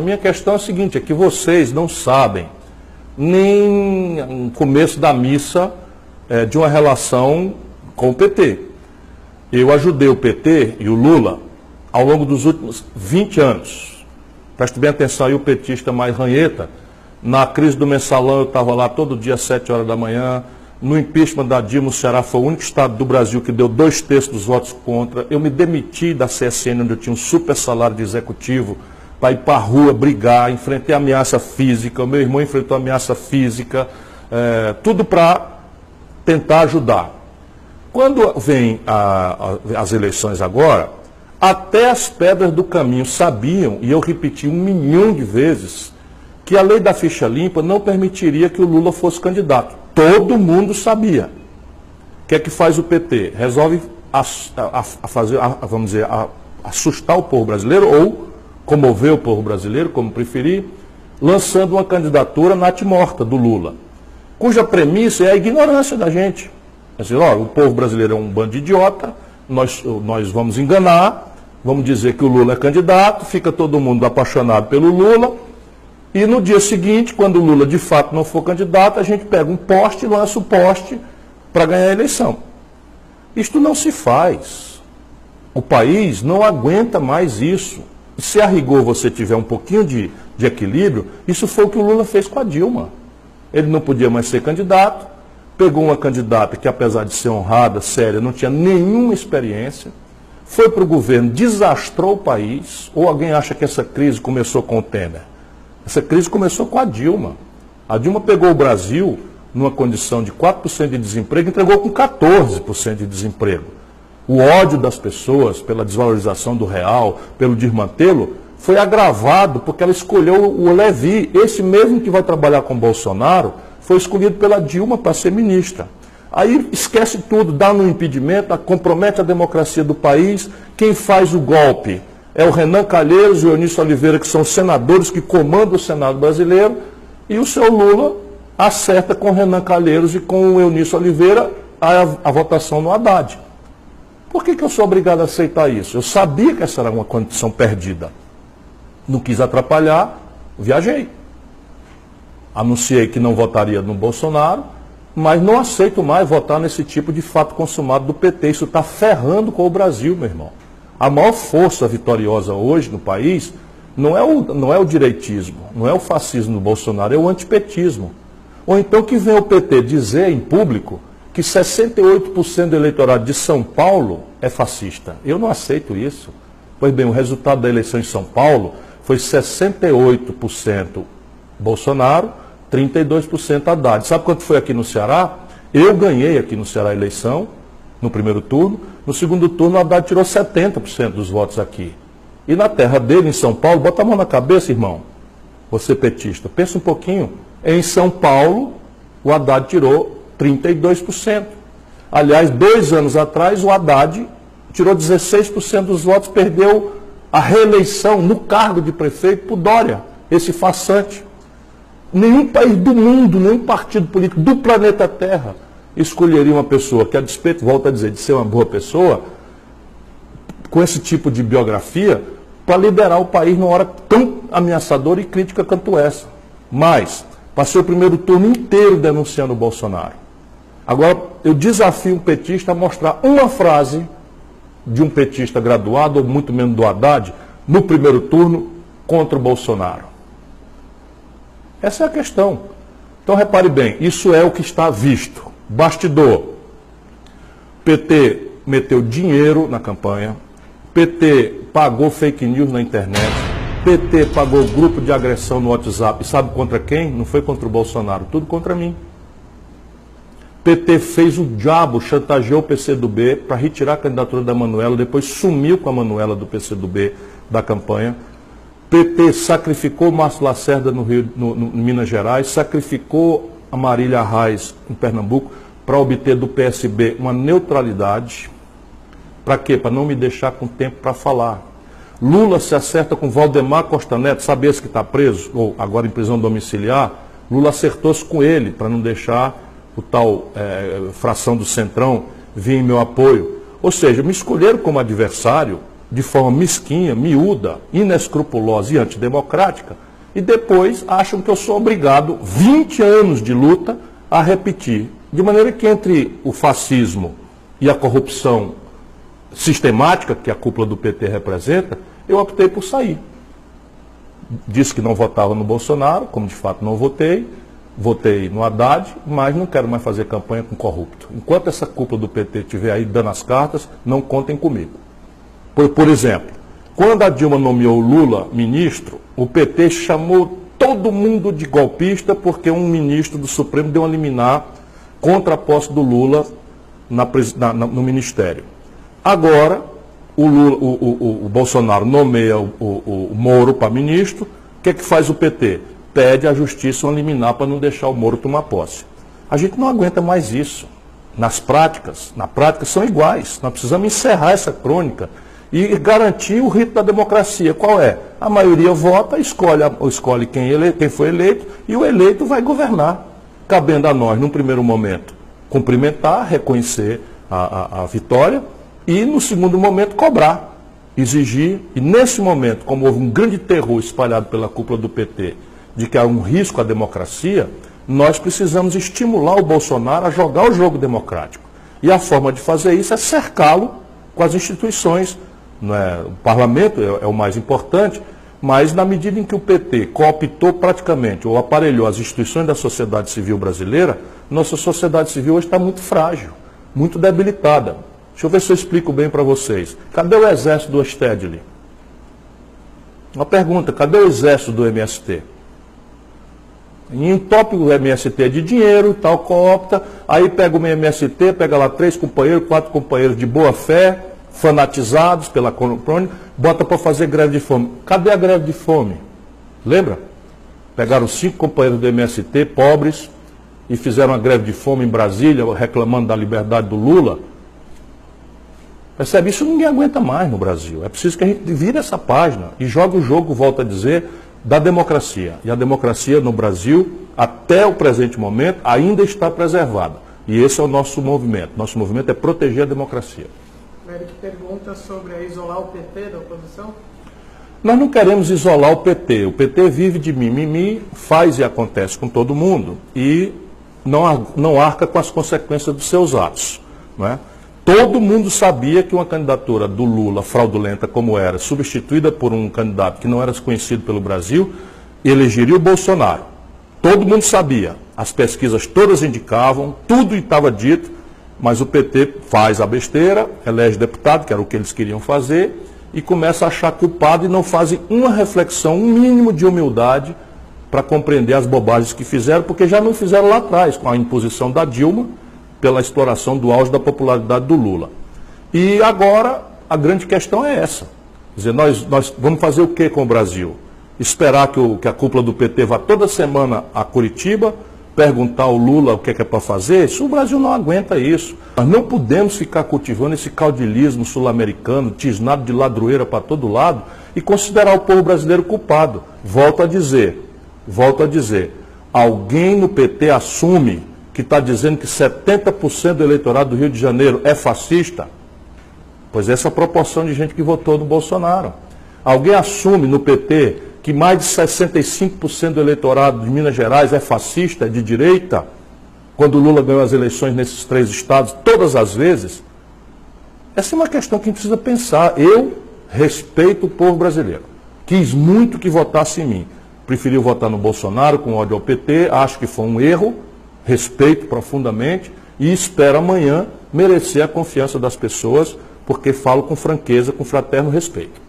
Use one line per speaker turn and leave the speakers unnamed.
A minha questão é a seguinte, é que vocês não sabem nem o começo da missa de uma relação com o PT. Eu ajudei o PT e o Lula ao longo dos últimos 20 anos. Preste bem atenção aí, o petista mais ranheta. Na crise do mensalão eu estava lá todo dia às 7 horas da manhã. No impeachment da Dilma, o Ceará foi o único estado do Brasil que deu 2/3 dos votos contra. Eu me demiti da CSN, onde eu tinha um super salário de executivo, para ir para a rua brigar, enfrentei ameaça física, o meu irmão enfrentou ameaça física, tudo para tentar ajudar. Quando vem as eleições agora, até as pedras do caminho sabiam, e eu repeti 1 milhão de vezes, que a lei da ficha limpa não permitiria que o Lula fosse candidato. Todo mundo sabia. O que é que faz o PT? Resolve vamos dizer, assustar o povo brasileiro ou comover o povo brasileiro, como preferir, lançando uma candidatura natimorta do Lula, cuja premissa é a ignorância da gente. É dizer, o povo brasileiro é um bando de idiota, nós vamos enganar, vamos dizer que o Lula é candidato, fica todo mundo apaixonado pelo Lula, e no dia seguinte, quando o Lula de fato não for candidato, a gente pega um poste e lança o poste para ganhar a eleição. Isto não se faz. O país não aguenta mais isso. E se a rigor você tiver um pouquinho de equilíbrio, isso foi o que o Lula fez com a Dilma. Ele não podia mais ser candidato, pegou uma candidata que, apesar de ser honrada, séria, não tinha nenhuma experiência, foi para o governo, desastrou o país. Ou alguém acha que essa crise começou com o Temer? Essa crise começou com a Dilma. A Dilma pegou o Brasil numa condição de 4% de desemprego e entregou com 14% de desemprego. O ódio das pessoas pela desvalorização do real, pelo desmantelo, foi agravado porque ela escolheu o Levi. Esse mesmo que vai trabalhar com Bolsonaro foi escolhido pela Dilma para ser ministra. Aí esquece tudo, dá no impedimento, compromete a democracia do país. Quem faz o golpe é o Renan Calheiros e o Eunício Oliveira, que são senadores que comandam o Senado brasileiro, e o seu Lula acerta com o Renan Calheiros e com o Eunício Oliveira a votação no Haddad. Por que eu sou obrigado a aceitar isso? Eu sabia que essa era uma condição perdida. Não quis atrapalhar, viajei. Anunciei que não votaria no Bolsonaro, mas não aceito mais votar nesse tipo de fato consumado do PT. Isso está ferrando com o Brasil, meu irmão. A maior força vitoriosa hoje no país não é o direitismo, não é o fascismo do Bolsonaro, é o antipetismo. Ou então que vem o PT dizer em público que 68% do eleitorado de São Paulo é fascista. Eu não aceito isso. Pois bem, o resultado da eleição em São Paulo foi 68% Bolsonaro, 32% Haddad. Sabe quanto foi aqui no Ceará? Eu ganhei aqui no Ceará a eleição, no primeiro turno. No segundo turno, o Haddad tirou 70% dos votos aqui. E na terra dele, em São Paulo, bota a mão na cabeça, irmão. Você petista, pensa um pouquinho. Em São Paulo, o Haddad tirou 32%. Aliás, 2 anos atrás, o Haddad tirou 16% dos votos, perdeu a reeleição no cargo de prefeito por Dória, esse farsante. Nenhum país do mundo, nenhum partido político do planeta Terra escolheria uma pessoa que, a despeito, volto a dizer, de ser uma boa pessoa, com esse tipo de biografia, para liderar o país numa hora tão ameaçadora e crítica quanto essa. Mas passei o primeiro turno inteiro denunciando o Bolsonaro. Agora, eu desafio um petista a mostrar uma frase de um petista graduado, ou muito menos do Haddad, no primeiro turno, contra o Bolsonaro. Essa é a questão. Então, repare bem, isso é o que está visto. Bastidor. PT meteu dinheiro na campanha, PT pagou fake news na internet, PT pagou grupo de agressão no WhatsApp. E sabe contra quem? Não foi contra o Bolsonaro, tudo contra mim. PT fez o diabo, chantageou o PCdoB para retirar a candidatura da Manuela, depois sumiu com a Manuela do PCdoB da campanha. PT sacrificou o Márcio Lacerda no Minas Gerais, sacrificou a Marília Reis em Pernambuco para obter do PSB uma neutralidade. Para quê? Para não me deixar com tempo para falar. Lula se acerta com Valdemar Costa Neto, sabe esse que está preso, ou agora em prisão domiciliar? Lula acertou-se com ele para não deixar o tal fração do Centrão vir em meu apoio. Ou seja, me escolheram como adversário de forma mesquinha, miúda, inescrupulosa e antidemocrática, e depois acham que eu sou obrigado, 20 anos de luta, a repetir. De maneira que entre o fascismo e a corrupção sistemática que a cúpula do PT representa, eu optei por sair. Disse que não votava no Bolsonaro, como de fato não votei, votei no Haddad, mas não quero mais fazer campanha com corrupto. Enquanto essa cúpula do PT estiver aí dando as cartas, não contem comigo. Por exemplo, quando a Dilma nomeou o Lula ministro, o PT chamou todo mundo de golpista porque um ministro do Supremo deu uma liminar contra a posse do Lula no ministério. Agora, o Bolsonaro nomeia o Moro para ministro, o que faz o PT? Pede à justiça uma liminar para não deixar o Moro tomar posse. A gente não aguenta mais isso. Na prática são iguais. Nós precisamos encerrar essa crônica e garantir o rito da democracia. Qual é? A maioria vota, escolhe quem foi eleito e o eleito vai governar. Cabendo a nós, num primeiro momento, cumprimentar, reconhecer a vitória e, no segundo momento, cobrar, exigir. E, nesse momento, como houve um grande terror espalhado pela cúpula do PT de que há um risco à democracia, nós precisamos estimular o Bolsonaro a jogar o jogo democrático. E a forma de fazer isso é cercá-lo com as instituições. Não é? O parlamento é o mais importante, mas na medida em que o PT cooptou praticamente ou aparelhou as instituições da sociedade civil brasileira, nossa sociedade civil hoje está muito frágil, muito debilitada. Deixa eu ver se eu explico bem para vocês. Cadê o exército do Stedley? Uma pergunta, cadê o exército do MST? Entope o MST de dinheiro, tal, coopta, aí pega o MST, pega lá 3 companheiros, 4 companheiros de boa fé, fanatizados pela crônica, bota para fazer greve de fome. Cadê a greve de fome? Lembra? Pegaram 5 companheiros do MST, pobres, e fizeram uma greve de fome em Brasília, reclamando da liberdade do Lula. Percebe? Isso ninguém aguenta mais no Brasil. É preciso que a gente vire essa página e jogue o jogo, volto a dizer, da democracia. E a democracia no Brasil, até o presente momento, ainda está preservada. E esse é o nosso movimento. Nosso movimento é proteger a democracia.
O Eric pergunta sobre isolar o PT da oposição.
Nós não queremos isolar o PT. O PT vive de mimimi, faz e acontece com todo mundo e não arca com as consequências dos seus atos. Não é? Todo mundo sabia que uma candidatura do Lula, fraudulenta como era, substituída por um candidato que não era conhecido pelo Brasil, elegeria o Bolsonaro. Todo mundo sabia. As pesquisas todas indicavam, tudo estava dito, mas o PT faz a besteira, elege deputado, que era o que eles queriam fazer, e começa a achar culpado e não fazem uma reflexão, um mínimo de humildade para compreender as bobagens que fizeram, porque já não fizeram lá atrás, com a imposição da Dilma, pela exploração do auge da popularidade do Lula. E agora a grande questão é essa. Quer dizer, nós vamos fazer o que com o Brasil? Esperar que a cúpula do PT vá toda semana a Curitiba, perguntar ao Lula o que é para fazer? Isso, o Brasil não aguenta isso. Nós não podemos ficar cultivando esse caudilismo sul-americano, tisnado de ladroeira para todo lado, e considerar o povo brasileiro culpado. Volto a dizer, alguém no PT assume que está dizendo que 70% do eleitorado do Rio de Janeiro é fascista? Pois essa é a proporção de gente que votou no Bolsonaro. Alguém assume no PT que mais de 65% do eleitorado de Minas Gerais é fascista, é de direita, quando o Lula ganhou as eleições nesses 3 estados, todas as vezes? Essa é uma questão que a gente precisa pensar. Eu respeito o povo brasileiro. Quis muito que votasse em mim. Preferiu votar no Bolsonaro com ódio ao PT, acho que foi um erro, respeito profundamente e espero amanhã merecer a confiança das pessoas, porque falo com franqueza, com fraterno respeito.